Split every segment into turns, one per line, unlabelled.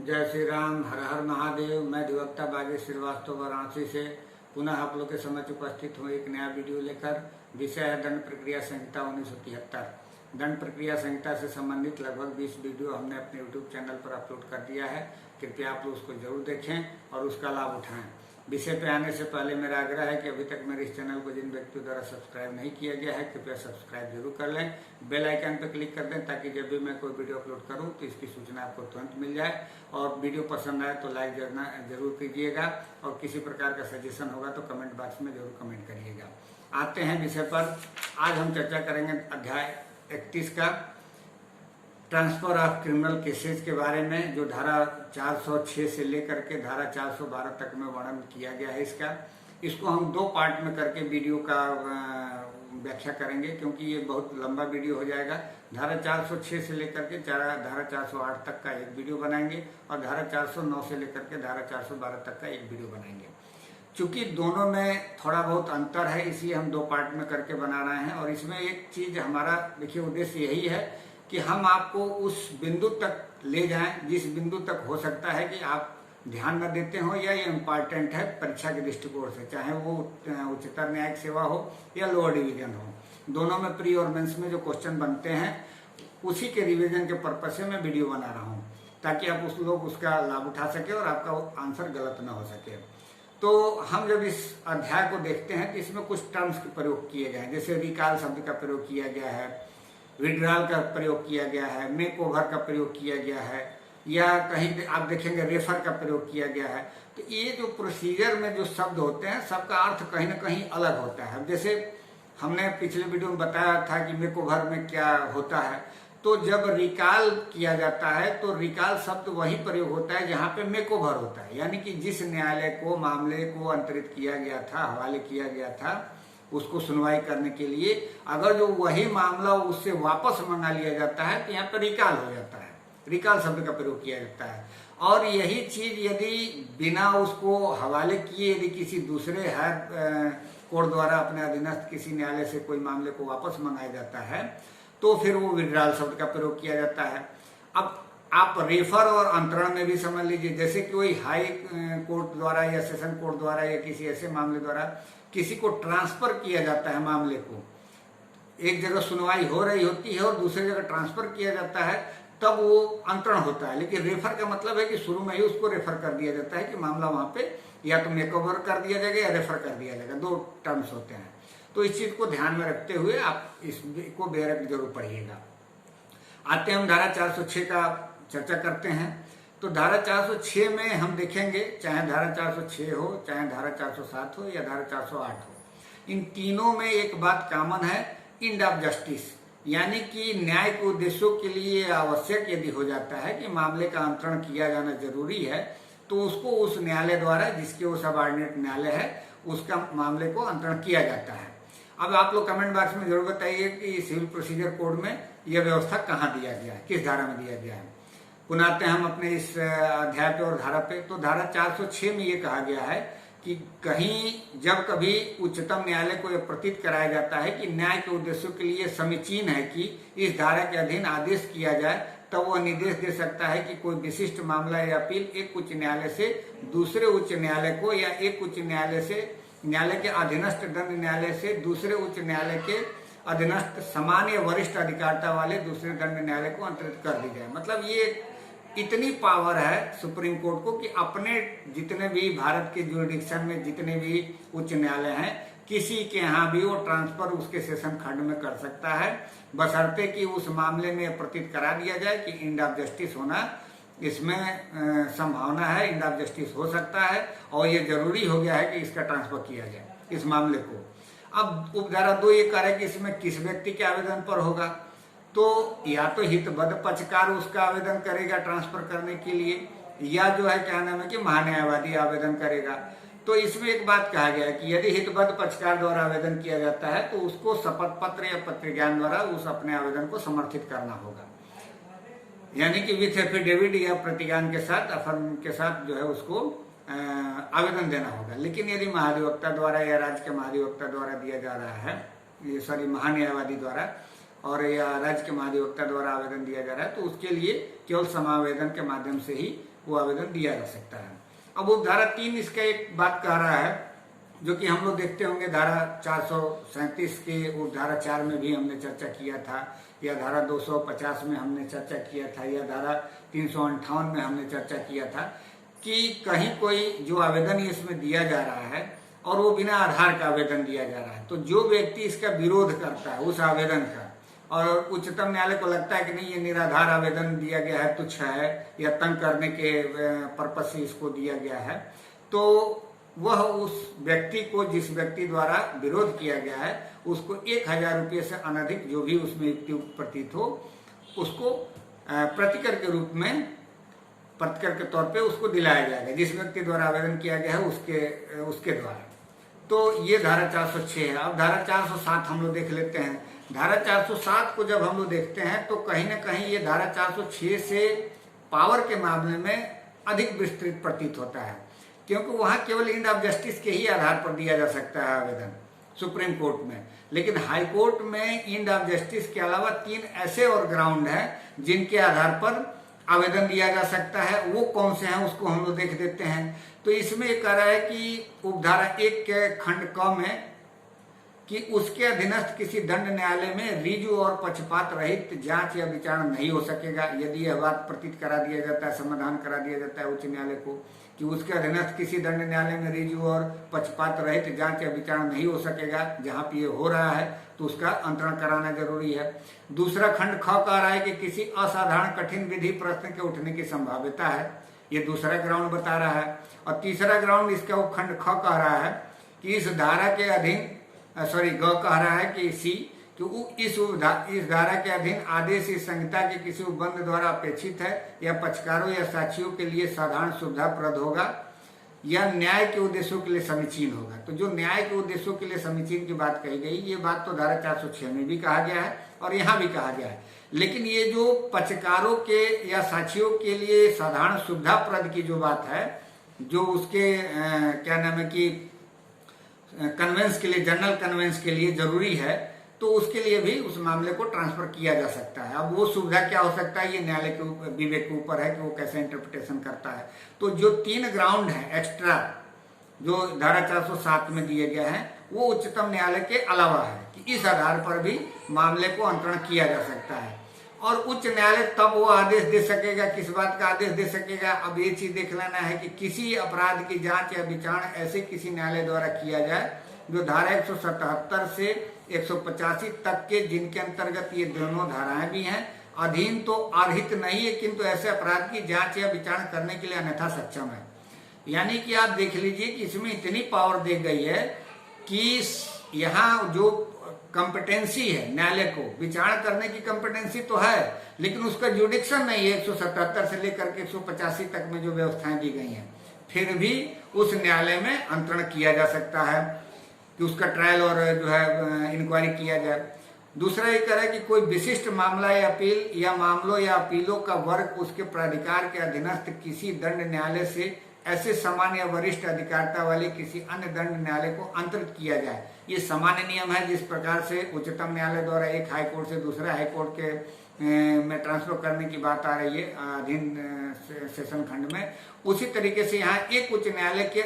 जय श्री राम, हर हर महादेव। मैं अधिवक्ता बागेश श्रीवास्तव वाराणसी से पुनः आप लोग के समक्ष उपस्थित हूँ एक नया वीडियो लेकर। विषय है दंड प्रक्रिया संहिता 1973। दंड प्रक्रिया संहिता से संबंधित लगभग 20 वीडियो हमने अपने YouTube चैनल पर अपलोड कर दिया है। कृपया आप लोग उसको जरूर देखें और उसका लाभ उठाएं। विषय पे आने से पहले मेरा आग्रह है कि अभी तक मेरे इस चैनल को जिन व्यक्तियों द्वारा सब्सक्राइब नहीं किया गया है, कृपया सब्सक्राइब जरूर कर लें। बेल आइकन पर क्लिक कर दें ताकि जब भी मैं कोई वीडियो अपलोड करूं तो इसकी सूचना आपको तुरंत मिल जाए। और वीडियो पसंद आए तो लाइक जरूर कीजिएगा और किसी प्रकार का सजेशन होगा तो कमेंट बॉक्स में जरूर कमेंट करिएगा। आते हैं विषय पर। आज हम चर्चा करेंगे अध्याय 31 का ट्रांसफर ऑफ क्रिमिनल केसेस के बारे में, जो धारा 406 से लेकर के धारा 412 तक में वर्णन किया गया है। इसको हम दो पार्ट में करके वीडियो का व्याख्या करेंगे, क्योंकि ये बहुत लंबा वीडियो हो जाएगा। धारा 406 से लेकर के धारा 408 तक का एक वीडियो बनाएंगे और धारा 409 से लेकर के धारा 412 तक का एक वीडियो बनाएंगे। चूंकि दोनों में थोड़ा बहुत अंतर है, इसलिए हम दो पार्ट में करके बना रहे हैं। और इसमें एक चीज हमारा देखिए उद्देश्य यही है कि हम आपको उस बिंदु तक ले जाएं जिस बिंदु तक हो सकता है कि आप ध्यान न देते हो या ये इम्पॉर्टेंट है परीक्षा के दृष्टिकोण से, चाहे वो उच्चतर न्यायिक सेवा हो या लोअर डिवीजन हो। दोनों में प्री और मेंस में जो क्वेश्चन बनते हैं उसी के रिवीजन के पर्पज से मैं वीडियो बना रहा हूँ, ताकि आप लोग उसका लाभ उठा सके और आपका आंसर गलत ना हो सके। तो हम जब इस अध्याय को देखते हैं तो इसमें कुछ टर्म्स के प्रयोग किए गए हैं, जैसे रिकॉल शब्द का प्रयोग किया गया है, विड्रॉल का प्रयोग किया गया है, मेक ओवर का प्रयोग किया गया है, या कहीं आप देखेंगे रेफर का प्रयोग किया गया है। तो ये जो प्रोसीजर में जो शब्द होते हैं सबका अर्थ कहीं ना कहीं अलग होता है। जैसे हमने पिछले वीडियो में बताया था कि मेक ओवर में क्या होता है, तो जब रिकॉल किया जाता है तो रिकॉल शब्द वही प्रयोग होता है जहाँ पे मेक ओवर होता है, यानी कि जिस न्यायालय को मामले को अंतरित किया गया था, हवाले किया गया था, उसको सुनवाई करने के लिए अगर जो वही मामला उससे वापस मंगा लिया जाता है तो यहाँ पर रिकॉल हो जाता है, रिकॉल शब्द का प्रयोग किया जाता है। और यही चीज यदि बिना उसको हवाले किए यदि किसी दूसरे कोर्ट द्वारा अपने अधीनस्थ किसी न्यायालय से कोई मामले को वापस मंगाया जाता है तो फिर वो विड्रॉल शब्द का प्रयोग किया जाता है। अब आप रेफर और अंतरण में भी समझ लीजिए, जैसे कि कोई हाई कोर्ट द्वारा या सेशन कोर्ट द्वारा या किसी ऐसे मामले द्वारा किसी को ट्रांसफर किया जाता है, मामले को एक जगह सुनवाई हो रही होती है और दूसरी जगह ट्रांसफर किया जाता है, तब वो अंतरण होता है। लेकिन रेफर का मतलब है कि शुरू में ही उसको रेफर कर दिया जाता है कि मामला वहां पे या तो मेकओवर कर दिया जाएगा या रेफर कर दिया जाएगा, दो टर्म्स होते हैं। तो इस चीज को ध्यान में रखते हुए आप इसको बेरक जरूर पढ़िएगा। आते हैं हम धारा 406 का चर्चा करते हैं। तो धारा 406 में हम देखेंगे, चाहे धारा 406 हो, चाहे धारा 407 हो या धारा 408 हो, इन तीनों में एक बात कॉमन है, एंड ऑफ जस्टिस, यानी कि न्याय के उद्देश्यों के लिए आवश्यक यदि हो जाता है कि मामले का अंतरण किया जाना जरूरी है तो उसको उस न्यायालय द्वारा जिसके वो सबऑर्डिनेट न्यायालय है उसका मामले को अंतरण किया जाता है। अब आप लोग कमेंट बॉक्स में जरूर बताइए कि सिविल प्रोसीजर कोड में यह व्यवस्था कहाँ दिया गया है, किस धारा में दिया गया है। पुनः आते हैं हम अपने इस अध्याय पे और धारा पे। तो धारा 406 में ये कहा गया है कि कहीं जब कभी उच्चतम न्यायालय को यह प्रतीत कराया जाता है कि न्याय के उद्देश्यों के लिए समीचीन है कि इस धारा के अधीन आदेश किया जाए, तब वह निर्देश दे सकता है कि कोई विशिष्ट मामला या अपील एक उच्च न्यायालय से दूसरे उच्च न्यायालय को या एक उच्च न्यायालय के अधीनस्थ दंड न्यायालय से दूसरे उच्च न्यायालय के अधीनस्थ समान या वरिष्ठ अधिकारिता वाले दूसरे दंड न्यायालय को अंतरित कर दी जाए। मतलब ये इतनी पावर है सुप्रीम कोर्ट को कि अपने जितने भी भारत के ज्यूरिडिक्शन में जितने भी उच्च न्यायालय हैं किसी के यहाँ भी वो ट्रांसफर उसके सेशन खंड में कर सकता है, बशर्ते कि उस मामले में प्रतीत करा दिया जाए कि एंड ऑफ जस्टिस होना इसमें संभावना है, एंड ऑफ जस्टिस हो सकता है और ये जरूरी हो गया है कि इसका ट्रांसफर किया जाए इस मामले को। अब उपधारा 2 ये कह रहा है कि इसमें किस व्यक्ति के आवेदन पर होगा, तो या तो हितबद्ध पक्षकार उसका आवेदन करेगा ट्रांसफर करने के लिए, या जो है क्या नाम है कि महान्यायवादी आवेदन करेगा। तो इसमें एक बात कहा गया है कि यदि हितबद्ध पक्षकार द्वारा आवेदन किया जाता है तो उसको शपथ पत्र या पत्र ज्ञान द्वारा उस अपने आवेदन को समर्थित करना होगा, यानी कि विथ एफिडेविट या प्रतिज्ञान के साथ अफर्म के साथ जो है उसको आवेदन देना होगा। लेकिन यदि महाधिवक्ता द्वारा या राज्य के महाधिवक्ता द्वारा दिया जा रहा है, महान्यायवादी द्वारा और या राज्य के महाधिवक्ता द्वारा आवेदन दिया जा रहा है, तो उसके लिए केवल समावेदन के माध्यम से ही वो आवेदन दिया जा सकता है। अब उपधारा 3 इसका एक बात कह रहा है जो कि हम लोग देखते होंगे, धारा 437 के उपधारा 4 में भी हमने चर्चा किया था, या धारा 250 में हमने चर्चा किया था, या धारा 358 में हमने चर्चा किया था कि कहीं कोई जो आवेदन इसमें दिया जा रहा है और वो बिना आधार का आवेदन दिया जा रहा है, तो जो व्यक्ति इसका विरोध करता है उस आवेदन का, और उच्चतम न्यायालय को लगता है कि नहीं ये निराधार आवेदन दिया गया है, तुच्छ है, या तंग करने के पर्पज से इसको दिया गया है, तो वह उस व्यक्ति को, जिस व्यक्ति द्वारा विरोध किया गया है, उसको 1000 रुपये से अनधिक जो भी उसमें युक्ति प्रतीत हो उसको प्रतिकर के रूप में, प्रतिकर के तौर पे उसको दिलाया जाएगा, जिस व्यक्ति द्वारा आवेदन किया गया है उसके द्वारा। तो ये धारा 406 है। अब धारा 407 हम लोग देख लेते हैं। धारा 407 को जब हम लोग देखते हैं तो कहीं ना कहीं ये धारा 406 से पावर के मामले में अधिक विस्तृत प्रतीत होता है, क्योंकि वहां केवल इंड ऑफ जस्टिस के ही आधार पर दिया जा सकता है आवेदन सुप्रीम कोर्ट में, लेकिन हाई कोर्ट में इंड ऑफ जस्टिस के अलावा 3 ऐसे और ग्राउंड हैं जिनके आधार पर आवेदन दिया जा सकता है। वो कौन से हैं उसको हम लोग देख देते हैं। तो इसमें कह रहा है कि उपधारा 1 के खंड क में कि उसके अधीनस्थ किसी दंड न्यायालय में रिजु और पक्षपात रहित जांच या विचारण नहीं हो सकेगा। यदि यह बात प्रतीत करा दिया जाता है, समाधान करा दिया जाता है उच्च न्यायालय को कि उसके अधीनस्थ किसी दंड न्यायालय में रिजु और पक्षपात रहित जांच या विचारण नहीं हो सकेगा, जहां पे ये हो रहा है तो उसका अंतरण कराना जरूरी है। दूसरा खंड ख कह रहा है कि किसी असाधारण कठिन विधि प्रश्न के उठने की संभाव्यता है, ये दूसरा ग्राउंड बता रहा है। और तीसरा ग्राउंड इसका वो खंड ख कह रहा है कि इस धारा के अधीन, ग कह रहा है कि सी कि इस धारा के अधीन आदेश इस संहिता के किसी उपबंध द्वारा अपेक्षित है या पक्षकारों या साक्षियों के लिए साधारण सुविधाप्रद होगा या न्याय के उद्देश्यों के लिए समीचीन होगा। तो जो न्याय के उद्देश्यों के लिए समीचीन की बात कही गई, ये बात तो धारा 406 में भी कहा गया है और यहाँ भी कहा गया है। लेकिन ये जो पक्षकारों के या साक्षियों के लिए साधारण सुविधाप्रद की जो बात है, जो उसके क्या नाम है कि कन्वेंस के लिए, जनरल कन्वेंस के लिए जरूरी है, तो उसके लिए भी उस मामले को ट्रांसफर किया जा सकता है। अब वो सुविधा क्या हो सकता है, ये न्यायालय के विवेक के ऊपर है कि वो कैसे इंटरप्रिटेशन करता है। तो जो 3 ग्राउंड है एक्स्ट्रा जो धारा 407 में दिए गए हैं, वो उच्चतम न्यायालय के अलावा है कि इस आधार पर भी मामले को अंतरण किया जा सकता है। और उच्च न्यायालय तब वो आदेश दे सकेगा, किस बात का आदेश दे सकेगा, अब ये चीज देख लेना है कि किसी अपराध की जांच या विचारण ऐसे किसी न्यायालय द्वारा किया जाए जो धारा 177 से 185 तक के, जिनके अंतर्गत ये दोनों धाराएं भी हैं, अधीन तो अर्हित नहीं है किंतु ऐसे अपराध की जांच या विचारण करने के लिए अन्यथा सक्षम है। यानी कि आप देख लीजिए कि इसमें इतनी पावर दी गई है कि यहाँ जो कॉम्पिटेंसी है न्यायालय को विचारण करने की कॉम्पिटेंसी तो है, लेकिन उसका जुडिक्शन नहीं है। 177 से लेकर के 185 तक में जो व्यवस्थाएं दी गई हैं, फिर भी उस न्यायालय में अंतरण किया जा सकता है कि उसका ट्रायल और जो है इंक्वायरी किया जाए। दूसरा ये कह रहा है कि कोई विशिष्ट मामला या अपील या मामलों या अपीलों का वर्ग उसके प्राधिकार के अधीनस्थ किसी दंड न्यायालय से ऐसे सामान्य या वरिष्ठ अधिकारिता वाले किसी अन्य दंड न्यायालय को अंतरित किया जाए। ये सामान्य नियम है, जिस प्रकार से उच्चतम न्यायालय द्वारा एक हाई कोर्ट से दूसरे हाई कोर्ट के में ट्रांसफर करने की बात आ रही है अधीन सेशन खंड में, उसी तरीके से यहाँ एक उच्च न्यायालय के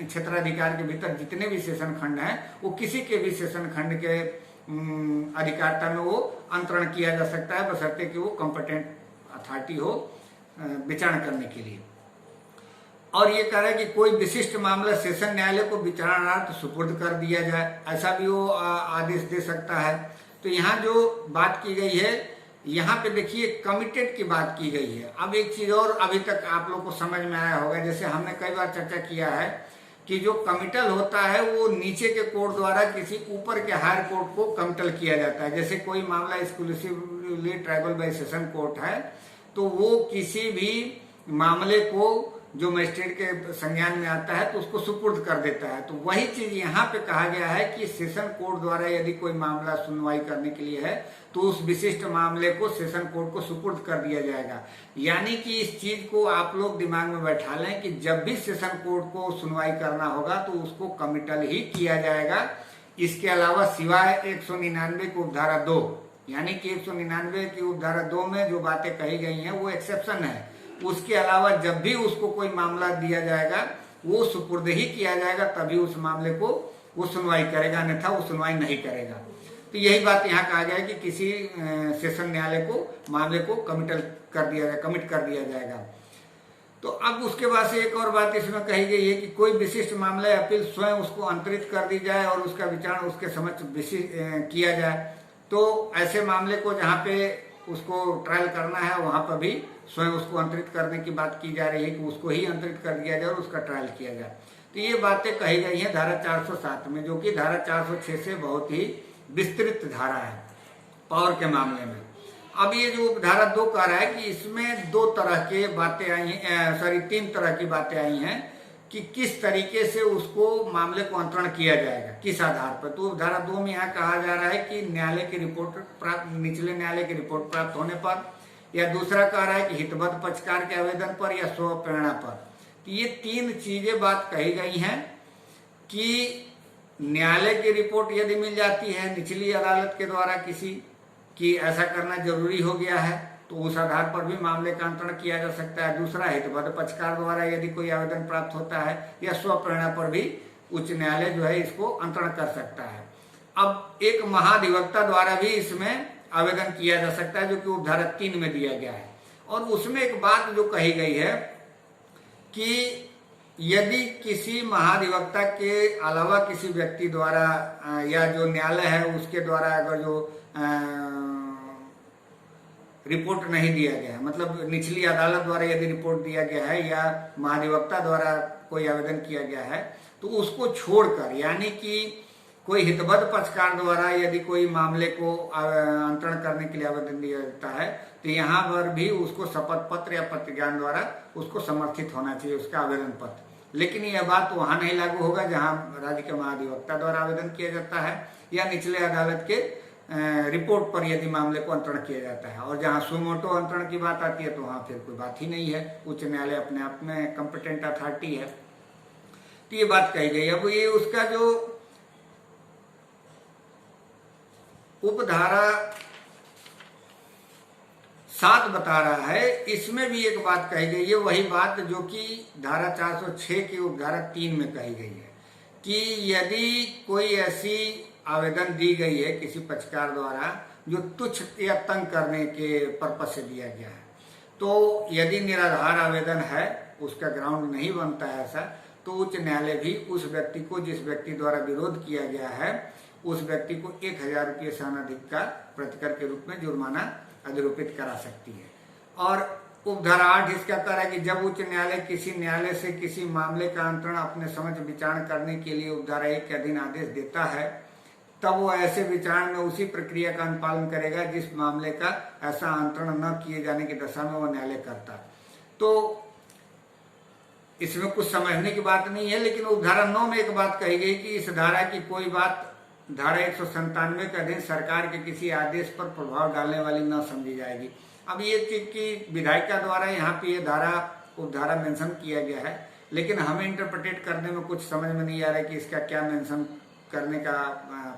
क्षेत्राधिकार के भीतर जितने भी सेशन खंड हैं, वो किसी के भी सेशन खंड के अधिकारिता में वो अंतरण किया जा सकता है, बशर्ते कि वो कॉम्पिटेंट अथॉरिटी हो विचारण करने के लिए। और ये कह रहा है कि कोई विशिष्ट मामला सेशन न्यायालय को विचारणार्थ सुपुर्द कर दिया जाए, ऐसा भी वो आदेश दे सकता है। तो यहाँ जो बात की गई है, यहाँ पे देखिए कमिटेड की बात की गई है। अब एक चीज और अभी तक आप लोग को समझ में आया होगा, जैसे हमने कई बार चर्चा किया है कि जो कमिटल होता है वो नीचे के कोर्ट द्वारा किसी ऊपर के हायर कोर्ट को कमिटल किया जाता है। जैसे कोई मामला exclusively tribal bye session court है, तो वो किसी भी मामले को जो मजिस्ट्रेट के संज्ञान में आता है तो उसको सुपुर्द कर देता है। तो वही चीज यहाँ पे कहा गया है कि सेशन कोर्ट द्वारा यदि कोई मामला सुनवाई करने के लिए है तो उस विशिष्ट मामले को सेशन कोर्ट को सुपुर्द कर दिया जाएगा। यानी कि इस चीज को आप लोग दिमाग में बैठा लें कि जब भी सेशन कोर्ट को सुनवाई करना होगा तो उसको कमिटल ही किया जाएगा। इसके अलावा सिवाय 199 की उपधारा 2, यानी कि 199 की उपधारा 2 में जो बातें कही गई हैं वो एक्सेप्शन है उसके अलावा जब भी उसको कोई मामला दिया जाएगा वो सुपुर्द ही किया जाएगा, तभी उस मामले को वो सुनवाई करेगा, अन्यथा वो सुनवाई नहीं करेगा। तो यही बात यहाँ कहा गया है कि किसी सेशन न्यायालय को मामले को कमिट कर दिया जाएगा। तो अब उसके बाद से एक और बात इसमें कही गई है कि कोई विशिष्ट मामला या अपील स्वयं उसको अंतरित कर दी जाए और उसका विचारण उसके समक्ष किया जाए। तो ऐसे मामले को जहाँ पे उसको ट्रायल करना है वहां पर भी स्वयं उसको अंतरित करने की बात की जा रही है कि उसको ही अंतरित कर दिया जाए और उसका ट्रायल किया जाए। तो ये बातें कही गई हैं धारा 407 में, जो कि धारा 406 से बहुत ही विस्तृत धारा है पावर के मामले में। अब ये जो धारा 2 कह रहा है कि इसमें 2 तरह के बातें आई हैं, 3 तरह की बातें आई हैं कि किस तरीके से उसको मामले को अंतरण किया जाएगा, किस आधार पर। तो धारा 2 में यहाँ कहा जा रहा है कि न्यायालय की रिपोर्ट प्राप्त, निचले न्यायालय की रिपोर्ट प्राप्त होने पर, या दूसरा कह रहा है कि हितबद्ध पक्षकार के आवेदन पर या स्व प्रेरणा पर। तो ये 3 चीजें बात कही गई हैं कि न्यायालय की रिपोर्ट यदि मिल जाती है निचली अदालत के द्वारा किसी की ऐसा करना जरूरी हो गया है तो उस आधार पर भी मामले का अंतरण किया जा सकता है। दूसरा, हितबद्ध पक्षकार द्वारा यदि कोई आवेदन प्राप्त होता है या स्व प्रेरणा पर भी उच्च न्यायालय जो है इसको अंतरण कर सकता है। अब एक महाधिवक्ता द्वारा भी इसमें आवेदन किया जा सकता है, जो कि उपधारा 3 में दिया गया है। और उसमें एक बात जो कही गई है कि यदि किसी महाधिवक्ता के अलावा किसी व्यक्ति द्वारा या जो न्यायालय है उसके द्वारा अगर जो रिपोर्ट नहीं दिया गया है, मतलब निचली अदालत द्वारा यदि रिपोर्ट दिया गया है या महाधिवक्ता द्वारा कोई आवेदन किया गया है, तो उसको छोड़कर, यानी कि कोई हितबद्ध पक्षकार द्वारा यदि कोई मामले को अंतरण करने के लिए आवेदन दिया जाता है, तो यहाँ पर भी उसको शपथ पत्र या प्रतिज्ञान द्वारा उसको समर्थित होना चाहिए उसका आवेदन पत्र। लेकिन यह बात वहां नहीं लागू होगा जहां राज्य के महाधिवक्ता द्वारा आवेदन किया जाता है या निचले अदालत के रिपोर्ट पर यदि मामले को अंतरण किया जाता है। और जहां सुमोटो अंतरण की बात आती है तो वहां फिर कोई बात ही नहीं है, उच्च न्यायालय अपने आप में कंपिटेंट अथॉरिटी है। तो ये बात कही गई। अब ये उसका जो उपधारा 7 बता रहा है, इसमें भी एक बात कही गई है, वही बात जो कि धारा 406 की उपधारा 3 में कही गई है कि यदि कोई ऐसी आवेदन दी गई है किसी पक्षकार द्वारा जो तुच्छ या तंग करने के पर्पज से दिया गया है, तो यदि निराधार आवेदन है, उसका ग्राउंड नहीं बनता है ऐसा, तो उच्च न्यायालय भी उस व्यक्ति को, जिस व्यक्ति द्वारा विरोध किया गया है, उस व्यक्ति को 1000 रुपये से अनधिक का प्रतिकर के रूप में जुर्माना अधिरोपित करा सकती है। और उपधारा 8 इसका कह रहा है कि जब उच्च न्यायालय किसी न्यायालय से किसी मामले का अंतरण अपने समझ विचारण करने के लिए उपधारा 1 के अधीन आदेश देता है, तब वो ऐसे विचारण में उसी प्रक्रिया का अनुपालन करेगा जिस मामले का ऐसा अंतरण न किए जाने की दशा में वह न्यायालय करता। तो इसमें कुछ समझने की बात नहीं है, लेकिन उपधारा 9 में एक बात कही गई कि इस धारा की कोई बात धारा 197 के अधीन सरकार के किसी आदेश पर प्रभाव डालने वाली न समझी जाएगी। अब ये चीज की विधायिका द्वारा यहाँ पे ये धारा उपधारा मेंशन किया गया है, लेकिन हमें इंटरप्रेटेट करने में कुछ समझ में नहीं आ रहा है कि इसका क्या मेंशन करने का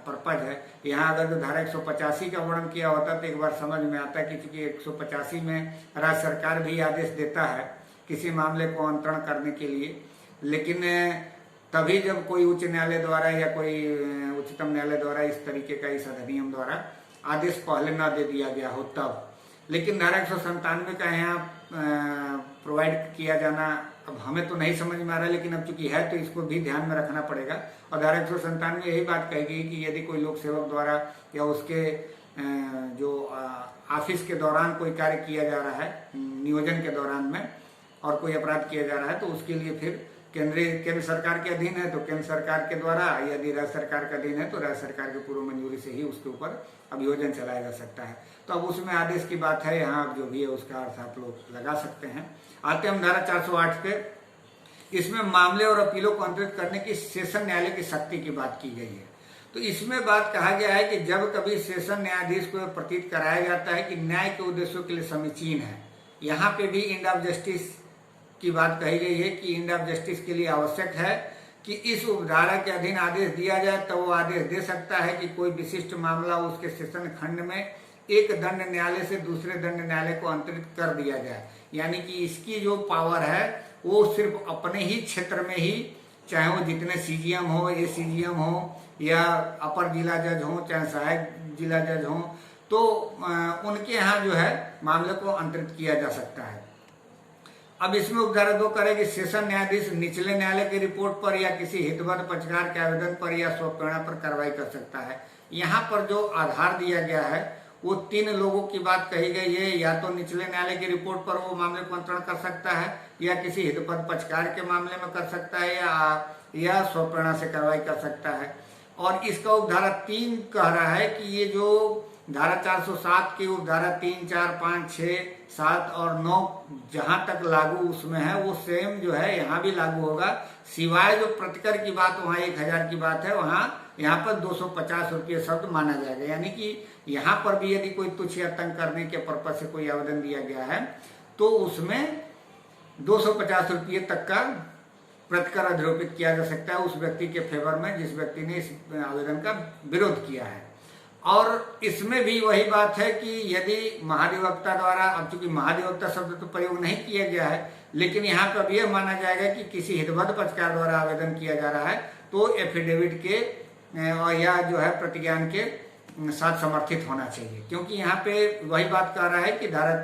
पर्पज है। यहाँ अगर जो धारा 185 का वर्णन किया होता तो एक बार समझ में आता कि चूंकि 185 में राज्य सरकार भी आदेश देता है किसी मामले को अंतरण करने के लिए, लेकिन तभी जब कोई उच्च न्यायालय द्वारा या कोई उच्चतम न्यायालय द्वारा इस तरीके का इस अधिनियम द्वारा आदेश पहले न दे दिया गया हो तब। लेकिन धारा 197 का यहाँ प्रोवाइड किया जाना अब हमें तो नहीं समझ में आ रहा है, लेकिन अब चूंकि है तो इसको भी ध्यान में रखना पड़ेगा। और धारा 197 में यही बात कही गई कि यदि कोई लोक सेवक द्वारा या उसके जो ऑफिस के दौरान कोई कार्य किया जा रहा है, नियोजन के दौरान में, और कोई अपराध किया जा रहा है, तो उसके लिए फिर केंद्र सरकार के अधीन है तो केंद्र सरकार के द्वारा, यदि राज्य सरकार के अधीन है तो राज्य सरकार की पूर्व मंजूरी से ही उसके ऊपर अभियोजन चलाया जा सकता है। तो अब उसमें आदेश की बात है, यहाँ जो भी है उसका अर्थ आप लोग लगा सकते हैं। आते हम धारा 408 पे, इसमें मामले और अपीलों को अंतरित करने की सेशन न्यायालय की शक्ति की बात की गई है। तो इसमें बात कहा गया है कि जब कभी सेशन न्यायाधीश को प्रतीत कराया जाता है कि न्याय के उद्देश्यों के लिए समीचीन है, यहाँ पे भी एंड ऑफ जस्टिस की बात कही गई है कि एंड ऑफ जस्टिस के लिए आवश्यक है कि इस उपधारा के अधीन आदेश दिया जाए, तो वो आदेश दे सकता है कि कोई विशिष्ट मामला उसके सेशन खंड में एक दंड न्यायालय से दूसरे दंड न्यायालय को अंतरित कर दिया जाए। यानी कि इसकी जो पावर है वो सिर्फ अपने ही क्षेत्र में ही, चाहे वो जितने सीजीएम हो, एसीजीएम हो या अपर जिला जज हो, चाहे सहायक जिला जज हो, तो उनके यहाँ जो है मामले को अंतरित किया जा सकता है। अब इसमें उपधारा 2 करे कि सेशन न्यायाधीश निचले न्यायालय की रिपोर्ट पर या किसी हितबद्ध पक्षकार के आवेदन पर या स्वप्रेरणा पर कार्रवाई कर सकता है। यहाँ पर जो आधार दिया गया है वो 3 लोगों की बात कही गई है, या तो निचले न्यायालय की रिपोर्ट पर वो मामले को अंतरण कर सकता है, या किसी हितबद्ध पक्षकार के मामले में कर सकता है, या स्वप्रेरणा से कार्रवाई कर सकता है। और इसका उपधारा 3 कह रहा है कि ये जो धारा 407 की उपधारा 3, 4, 5, 6, 7 और 9 जहां तक लागू उसमें है वो सेम जो है यहाँ भी लागू होगा, सिवाय जो प्रतिकर की बात वहाँ 1000 की बात है, वहाँ यहाँ पर 250 रुपये शब्द माना जाएगा। यानी कि यहाँ पर भी यदि कोई तुच्छ या तंग करने के पर्पज से कोई आवेदन दिया गया है तो उसमें 250 रुपये तक का प्रतिकर अधिरोपित किया जा सकता है उस व्यक्ति के फेवर में जिस व्यक्ति ने इस आवेदन का विरोध किया है। और इसमें भी वही बात है कि यदि महाधिवक्ता द्वारा, अब चूंकि महाधिवक्ता शब्द तो प्रयोग नहीं किया गया है, लेकिन यहाँ पर अब यह माना जाएगा कि किसी हितबद्ध पक्षकार द्वारा आवेदन किया जा रहा है तो एफिडेविट के या जो है प्रतिज्ञान के साथ समर्थित होना चाहिए। क्योंकि यहाँ पे वही बात कह रहा है कि धारा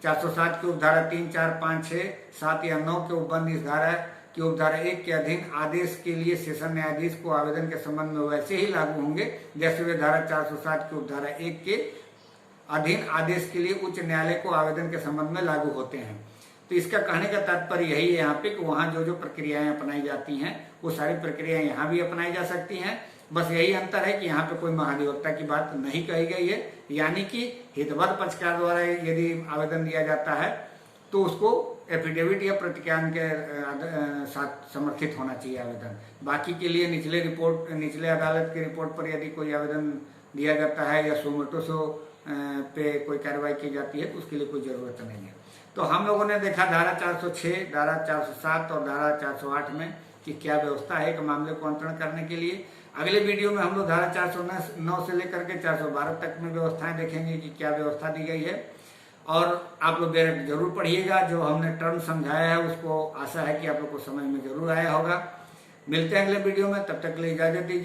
407 की उपधारा 3, 4, 5, 6, 7 या 9 के उपबंध इस धारा की उपधारा 1 के अधीन आदेश के लिए सेशन न्यायाधीश को आवेदन के संबंध में वैसे ही लागू होंगे जैसे वे धारा 407 की उपधारा 1 के अधीन आदेश के लिए उच्च न्यायालय को आवेदन के संबंध में लागू होते हैं। तो इसका कहने का तात्पर्य यही है यहाँ पे कि वहाँ जो जो प्रक्रियाएं अपनाई जाती हैं वो सारी प्रक्रियाएं यहाँ भी अपनाई जा सकती हैं। बस यही अंतर है कि यहाँ पे कोई महाधिवक्ता की बात नहीं कही गई है, यानी कि हितबद्ध पक्षकार द्वारा यदि आवेदन दिया जाता है तो उसको एफिडेविट या प्रतिज्ञान के साथ समर्थित होना चाहिए आवेदन। बाकी के लिए निचले अदालत की रिपोर्ट पर यदि कोई आवेदन दिया जाता है या सोमोटो पे कोई कार्रवाई की जाती है तो उसके लिए कोई जरूरत नहीं है। तो हम लोगों ने देखा धारा 406, धारा 407 और धारा 408 में कि क्या व्यवस्था है एक मामले को अंतरण करने के लिए। अगले वीडियो में हम लोग धारा 409 से लेकर के 412 तक में व्यवस्थाएं देखेंगे कि क्या व्यवस्था दी गई है। और आप लोग जरूर पढ़िएगा, जो हमने टर्म समझाया है उसको आशा है कि आप लोग को समझ में जरूर आया होगा। मिलते हैं अगले वीडियो में, तब तक के लिए इजाजत दीजिए।